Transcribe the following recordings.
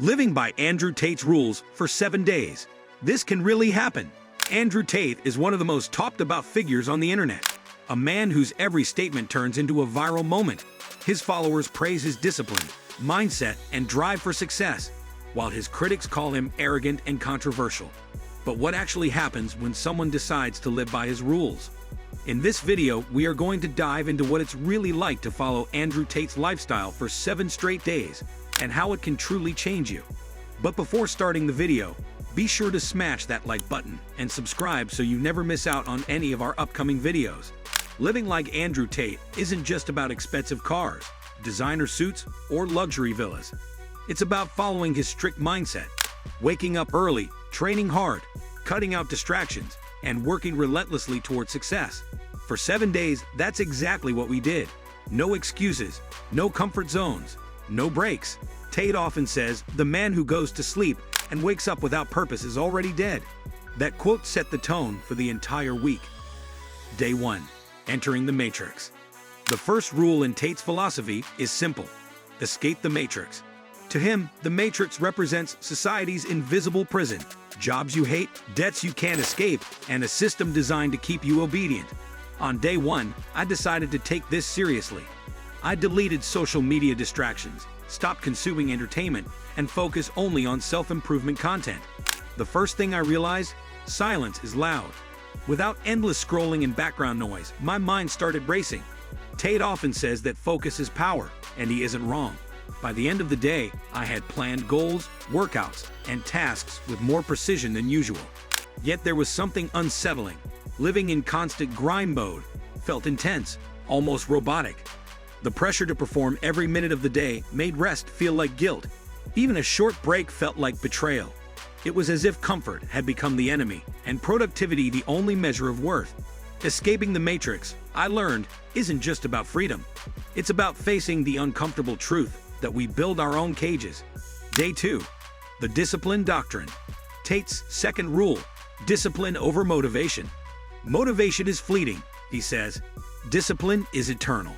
Living by Andrew Tate's rules for 7 days. This can really happen. Andrew Tate is one of the most talked about figures on the internet. A man whose every statement turns into a viral moment. His followers praise his discipline, mindset, and drive for success, while his critics call him arrogant and controversial. But what actually happens when someone decides to live by his rules? In this video, we are going to dive into what it's really like to follow Andrew Tate's lifestyle for 7 straight days, and how it can truly change you. But before starting the video, be sure to smash that like button and subscribe so you never miss out on any of our upcoming videos. Living like Andrew Tate isn't just about expensive cars, designer suits, or luxury villas. It's about following his strict mindset, waking up early, training hard, cutting out distractions, and working relentlessly toward success. For 7 days, that's exactly what we did. No excuses, no comfort zones, no breaks. Tate often says, "The man who goes to sleep and wakes up without purpose is already dead." That quote set the tone for the entire week. Day 1. Entering the Matrix. The first rule in Tate's philosophy is simple: escape the Matrix. To him, the Matrix represents society's invisible prison, jobs you hate, debts you can't escape, and a system designed to keep you obedient. On day 1, I decided to take this seriously. I deleted social media distractions, stopped consuming entertainment, and focused only on self-improvement content. The first thing I realized: silence is loud. Without endless scrolling and background noise, my mind started racing. Tate often says that focus is power, and he isn't wrong. By the end of the day, I had planned goals, workouts, and tasks with more precision than usual. Yet there was something unsettling. Living in constant grind mode felt intense, almost robotic. The pressure to perform every minute of the day made rest feel like guilt. Even a short break felt like betrayal. It was as if comfort had become the enemy, and productivity the only measure of worth. Escaping the Matrix, I learned, isn't just about freedom. It's about facing the uncomfortable truth that we build our own cages. Day 2. The Discipline Doctrine. Tate's second rule: discipline over motivation. Motivation is fleeting, he says. Discipline is eternal.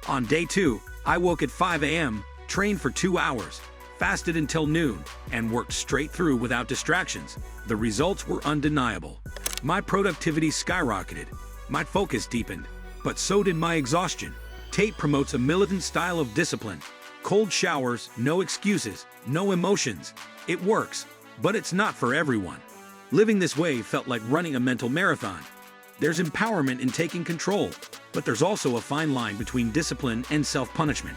On day 2, I woke at 5 a.m., trained for 2 hours, fasted until noon, and worked straight through without distractions. The results were undeniable. My productivity skyrocketed, my focus deepened, but so did my exhaustion. Tate promotes a militant style of discipline. Cold showers, no excuses, no emotions. It works, but it's not for everyone. Living this way felt like running a mental marathon. There's empowerment in taking control, but there's also a fine line between discipline and self-punishment.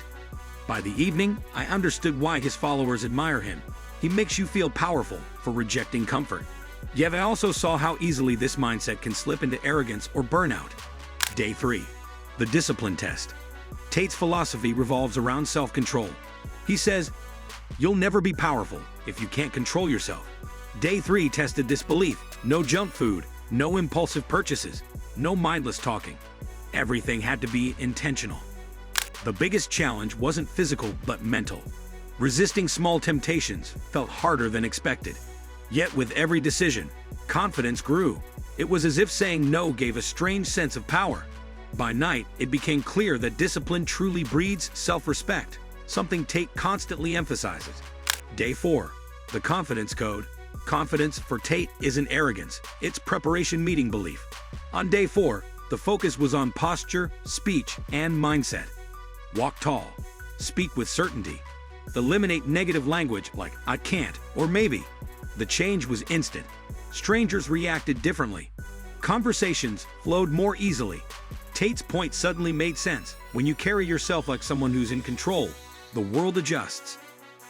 By the evening, I understood why his followers admire him. He makes you feel powerful for rejecting comfort. Yet I also saw how easily this mindset can slip into arrogance or burnout. Day 3. The Discipline Test. Tate's philosophy revolves around self-control. He says, "You'll never be powerful if you can't control yourself." Day 3 tested this belief. No junk food, no impulsive purchases, no mindless talking. Everything had to be intentional. The biggest challenge wasn't physical but mental. Resisting small temptations felt harder than expected. Yet with every decision, confidence grew. It was as if saying no gave a strange sense of power. By night, it became clear that discipline truly breeds self-respect, something Tate constantly emphasizes. Day 4. The Confidence Code. Confidence for Tate isn't arrogance, it's preparation meeting belief. On day 4, the focus was on posture, speech, and mindset. Walk tall. Speak with certainty. Eliminate negative language like "I can't" or "maybe." The change was instant. Strangers reacted differently. Conversations flowed more easily. Tate's point suddenly made sense. When you carry yourself like someone who's in control, the world adjusts.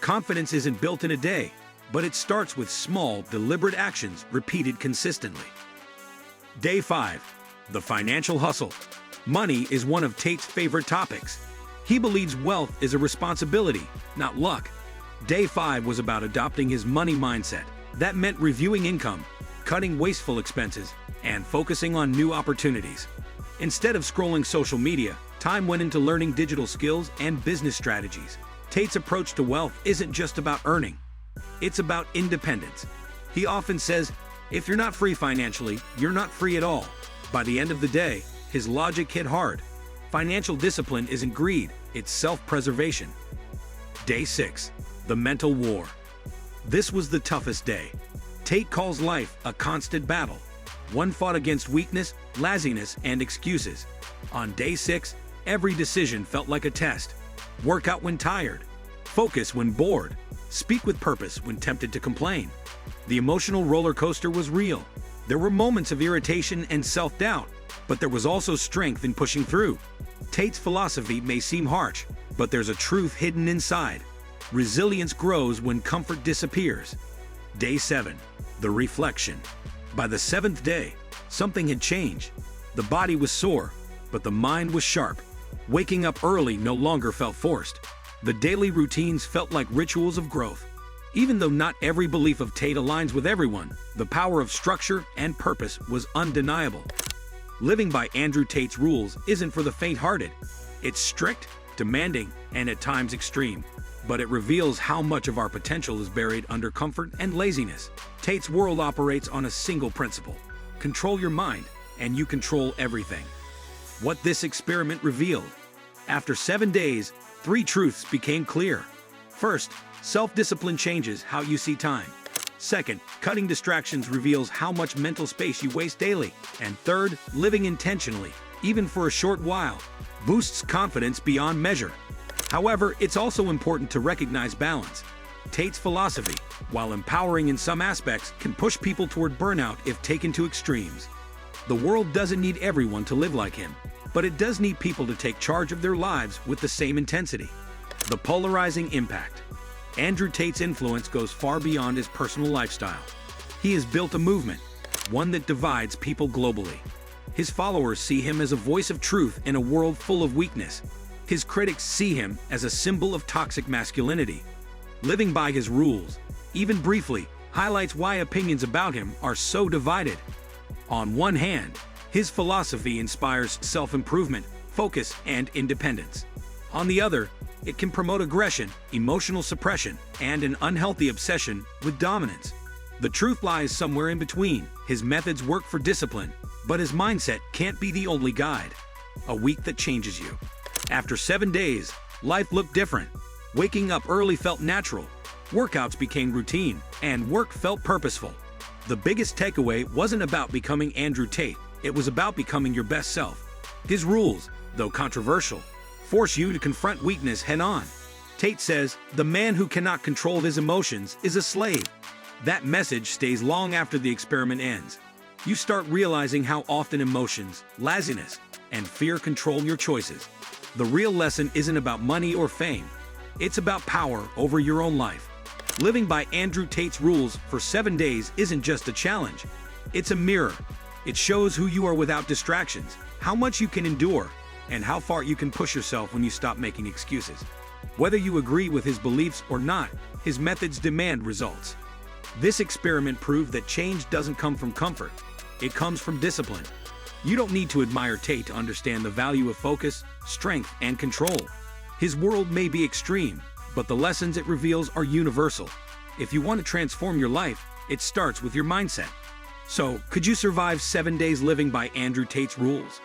Confidence isn't built in a day, but it starts with small, deliberate actions repeated consistently. Day 5. The Financial Hustle. Money is one of Tate's favorite topics. He believes wealth is a responsibility, not luck. Day 5 was about adopting his money mindset. That meant reviewing income, cutting wasteful expenses, and focusing on new opportunities. Instead of scrolling social media, time went into learning digital skills and business strategies. Tate's approach to wealth isn't just about earning. It's about independence. He often says, if you're not free financially, you're not free at all. By the end of the day, his logic hit hard. Financial discipline isn't greed, it's self-preservation. Day 6. The Mental War. This was the toughest day. Tate calls life a constant battle. One fought against weakness, laziness, and excuses. On day 6, every decision felt like a test. Work out when tired. Focus when bored. Speak with purpose when tempted to complain. The emotional roller coaster was real. There were moments of irritation and self-doubt, but there was also strength in pushing through. Tate's philosophy may seem harsh, but there's a truth hidden inside. Resilience grows when comfort disappears. Day 7. The reflection. By the 7th day, something had changed. The body was sore, but the mind was sharp. Waking up early no longer felt forced. The daily routines felt like rituals of growth. Even though not every belief of Tate aligns with everyone, the power of structure and purpose was undeniable. Living by Andrew Tate's rules isn't for the faint-hearted. It's strict, demanding, and at times extreme, but it reveals how much of our potential is buried under comfort and laziness. Tate's world operates on a single principle: control your mind, and you control everything. What this experiment revealed. After 7 days, 3 truths became clear. First, self-discipline changes how you see time. Second, cutting distractions reveals how much mental space you waste daily. And third, living intentionally, even for a short while, boosts confidence beyond measure. However, it's also important to recognize balance. Tate's philosophy, while empowering in some aspects, can push people toward burnout if taken to extremes. The world doesn't need everyone to live like him, but it does need people to take charge of their lives with the same intensity. The polarizing impact. Andrew Tate's influence goes far beyond his personal lifestyle. He has built a movement, one that divides people globally. His followers see him as a voice of truth in a world full of weakness. His critics see him as a symbol of toxic masculinity. Living by his rules, even briefly, highlights why opinions about him are so divided. On one hand, his philosophy inspires self-improvement, focus, and independence. On the other, it can promote aggression, emotional suppression, and an unhealthy obsession with dominance. The truth lies somewhere in between. His methods work for discipline, but his mindset can't be the only guide. A week that changes you. After 7 days, life looked different. Waking up early felt natural, workouts became routine, and work felt purposeful. The biggest takeaway wasn't about becoming Andrew Tate, it was about becoming your best self. His rules, though controversial, force you to confront weakness head-on. Tate says, "The man who cannot control his emotions is a slave." That message stays long after the experiment ends. You start realizing how often emotions, laziness, and fear control your choices. The real lesson isn't about money or fame. It's about power over your own life. Living by Andrew Tate's rules for 7 days isn't just a challenge. It's a mirror. It shows who you are without distractions, how much you can endure, and how far you can push yourself when you stop making excuses. Whether you agree with his beliefs or not, his methods demand results. This experiment proved that change doesn't come from comfort. It comes from discipline. You don't need to admire Tate to understand the value of focus, strength, and control. His world may be extreme, but the lessons it reveals are universal. If you want to transform your life, it starts with your mindset. So, could you survive 7 days living by Andrew Tate's rules?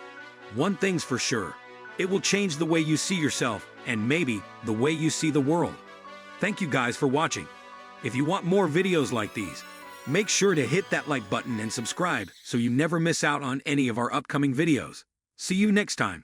One thing's for sure, it will change the way you see yourself and maybe the way you see the world. Thank you guys for watching. If you want more videos like these, make sure to hit that like button and subscribe so you never miss out on any of our upcoming videos. See you next time.